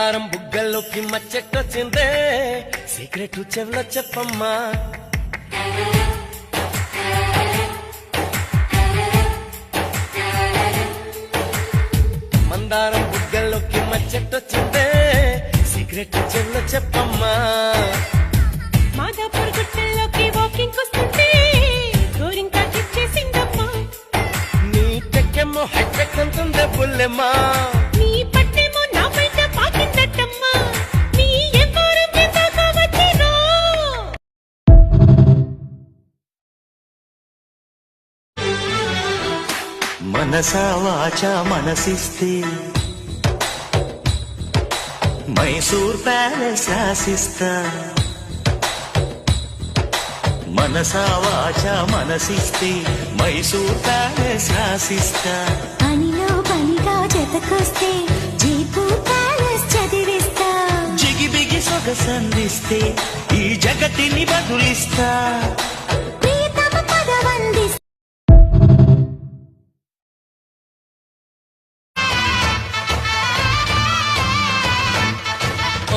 బుగ్గల్లోకి మచ్చెట్టొచ్చిందే secret చెవిలో చెప్పమ్మా. మందారం బుగ్గల్లోకి మచ్చెట్టొచ్చిందే సీక్రెట్ చెవిలో చెప్పమ్మా. మాదాపూర్ గుట్టల్లోకి వాకింగ్ వస్తుంటే గోరింకా కిచ్చేసిందమ్మా. నీ టెక్కెమ్మో హైటెక్ అంటుందే బుల్లెమ్మా. నీ పట్టేమో నా బయట పాకిందట్టమ్మా. నీ ఎవ్వరం ఎందాక వచ్చిరో మనసా వాచా మనసిస్తే మైసూర్ ప్యాలెస్ రాసిస్తా. మనసా వాచా మనసిస్తే మైసూర్ ప్యాలెస్ రాసిస్తా. పనిలో పనిగా జతకొస్తే జైపూ ప్యాలెస్ చదివిస్తా. జిగిబిగి సొగసందిస్తే ఈ జగతిని బదులిస్తా. ప్రియతమ పదవందిస్తా.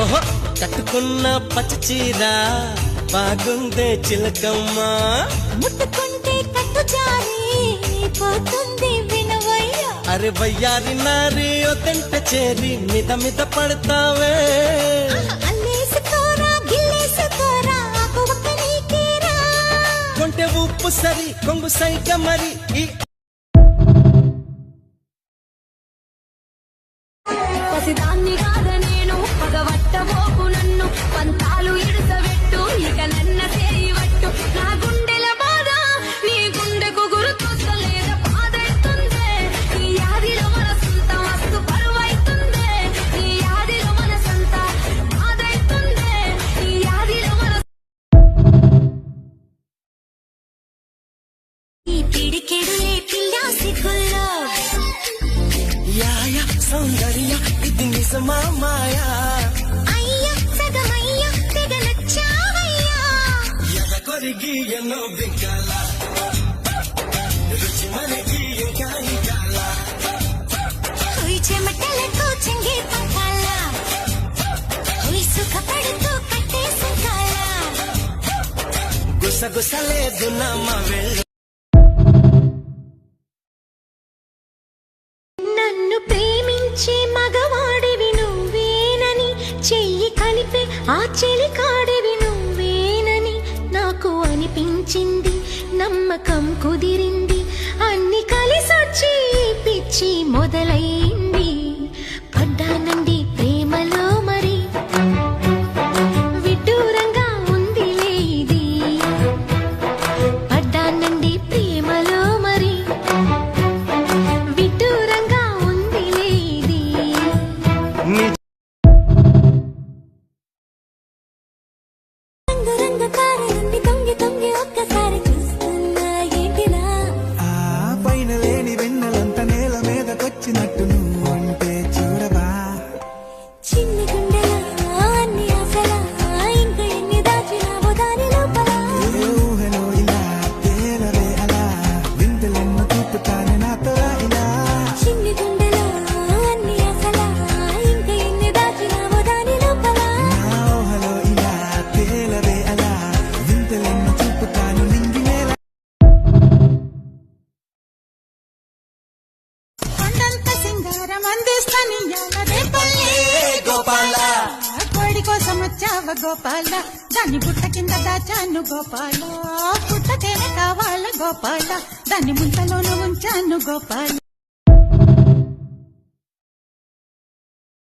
ఓహో కట్టుకున్న పచ్చ చీర బాగుందే చిలకమ్మా. ముట్టుకుంటే కట్టు జారి పోతుంది వినవయ్య. అరే వయ్యారి నారి ఒతంట చేరి మిద మిద పడతావే. అల్లేసుకోరా గిల్లేసుకోరా ఆకువక్క నీకేరా. కొంటె ఉప్పు సరి కొంగు సైక మరి ఈ పసిదాన్ని కాద నేను పగవట్టబోకు నన్ను. పంతాలు ఇడుసబెట్టు ఇక నన్న చేయవట్టు. నా గుండెల బాధ నీ గుండెకు గుర్తొస్తలేద బాధైతుందే. నీ యాదిలో మనసంత మస్తు పరువైతుందే. నీ యాదిలో మనసంత బాధైతుందే. నీ యాదిలో మనస ఈ పిడికెడులే పిల్లా సిగ్గుల్లో యాయ సౌందర్య ఇది నిజమా మాయా. అయ్యా సగమయ్యా తెగ నచ్చావయ్యా. ఎద కొరిగి ఎన్నో బింకాల రుచి మనకి ఇంకా ఇంకాల. హుయ్ చెమటలతో చెంగి పంకాల. హుయ్ సుఖపడుతూ కట్టేసుకాల. గుసగుసలేదు నమ్మ వెళ్ళు. నన్ను ప్రేమించే మగవాడివి నువ్వేనని చెయ్యి కలిపే ఆ చెలికాడివి నువ్వేనని నాకు అనిపించింది. నమ్మకం కుదిరింది అన్ని కలిసొచ్చి పిచ్చి మొదలైంది. పడ్డానండి ప్రేమలో మరి విడ్డూరంగా ఉందిలే ఇది. పడ్డానండి ప్రేమలో మరి విడ్డూరంగా ఉందిలే ఇది. రంగురంగు కారు నుండి తొంగి తొంగి ఒక్కసారి చూస్తున్నా ఏంటిలా. ఆ పైన లేని వెన్నెలంత నేల మీదకొచ్చినట్టు నువ్వు అంటే చూడవా. చిన్ని గుండెలా అన్ని ఆశలా ఇంకా ఎన్ని దాచినావో దాని లోపల. ఏ ఊహలో ఇలా తేలవే అలా వింతలెన్నో చూపుతానే నాతో రా ఇలా. చిన్ని గుండెలా అన్ని ఆశలా ఇంకా ఎన్ని దాచినావో దాని లోపల. నా ఊహలో ఇలా తేలవే అలా వింతలెన్నో చూపుతాను నింగి నేల. కొండంత సింగారం అందిస్తాని రేపల్లే గోపాల కోడి కోసం వచ్చావ గోపాల. దాన్ని బుట్ట కింద దాచాను గోపాల. పుట్టకేనే కావాల గోపాల. దాన్ని ముంతలోనూ ఉంచాను గోపాల.